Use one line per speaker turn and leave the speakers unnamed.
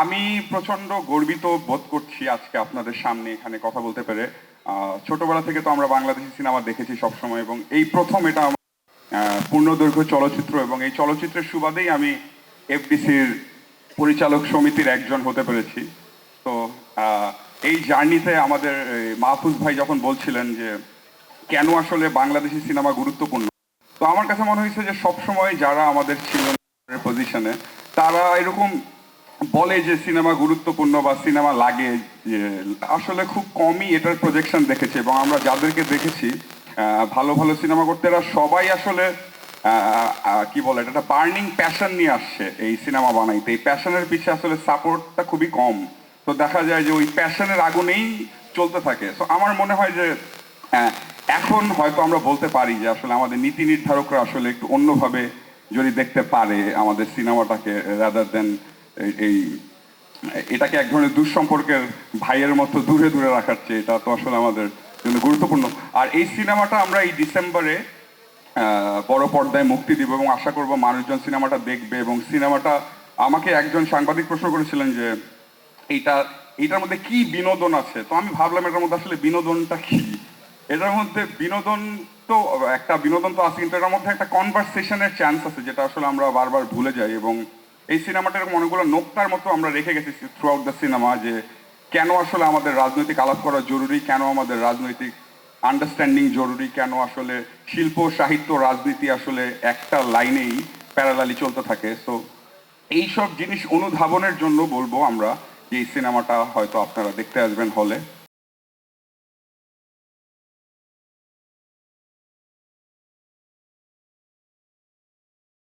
আমি প্রচন্ড গর্বিত বোধ করছি আজকে আপনাদের সামনে এখানে কথা বলতে পেরে। ছোটবেলা থেকে তো আমরা বাংলাদেশি সিনেমা দেখেছি সবসময়, এবং এই প্রথম এটা আমার পূর্ণদৈর্ঘ্য চলচ্চিত্র, এবং এই চলচ্চিত্রের সুবাদেই আমি এফডিসির পরিচালক সমিতির একজন হতে পেরেছি। তো এই জার্নিতে আমাদের মাহফুজ ভাই যখন বলছিলেন যে কেন আসলে বাংলাদেশি সিনেমা গুরুত্বপূর্ণ, তো আমার কাছে মনে হয়েছে যে সবসময় যারা আমাদের ছিল পজিশনে তারা এরকম বলে যে সিনেমা গুরুত্বপূর্ণ বা সিনেমা লাগে, যে আসলে খুব কমই এটার প্রজেকশন দেখেছে। এবং আমরা যাদেরকে দেখেছি ভালো ভালো সিনেমা করতে, এরা সবাই আসলে কি বলে এটা, একটা বার্নিং প্যাশন নিয়ে আসছে এই সিনেমা বানাইতে। এই প্যাশনের পিছে আসলে সাপোর্টটা খুবই কম। তো দেখা যায় যে ওই প্যাশনের আগুনেই চলতে থাকে। তো আমার মনে হয় যে এখন হয়তো আমরা বলতে পারি যে আসলে আমাদের নীতি নির্ধারকরা আসলে একটু অন্যভাবে যদি দেখতে পারে আমাদের সিনেমাটাকে, রাদার দেন এই এটাকে এক ধরনের দুঃসম্পর্কের ভাইয়ের মতো দূরে দূরে রাখার চেয়ে, এটা তো আসলে আমাদের জন্য গুরুত্বপূর্ণ। আর এই সিনেমাটা আমরা এই ডিসেম্বরে বড় পর্দায় মুক্তি দিব, এবং আশা করব মানুষজন সিনেমাটা দেখবে। এবং সিনেমাটা, আমাকে একজন সাংবাদিক প্রশ্ন করেছিলেন যে এইটার মধ্যে কি বিনোদন আছে, তো আমি ভাবলাম এটার মধ্যে আসলে বিনোদনটা কি। এটার মধ্যে বিনোদন তো একটা বিনোদন তো আছে, কিন্তু এটার মধ্যে একটা কনভারসেশনের চান্স আছে, যেটা আসলে আমরা বারবার ভুলে যাই। এবং এই সিনেমাটার অনেকগুলো নোক্তার মতো আমরা রেখে গেছি থ্রু আউট দ্য সিনেমা, যে কেন আসলে আমাদের রাজনৈতিক আলাপ করা জরুরি, কেন আমাদের রাজনৈতিক আন্ডারস্ট্যান্ডিং জরুরি, কেন আসলে শিল্প সাহিত্য রাজনীতি আসলে একটা লাইনেই প্যারালালি চলতে থাকে। সো এইসব জিনিস অনুধাবনের জন্য বলবো আমরা যে এই সিনেমাটা হয়তো আপনারা দেখতে আসবেন হলে।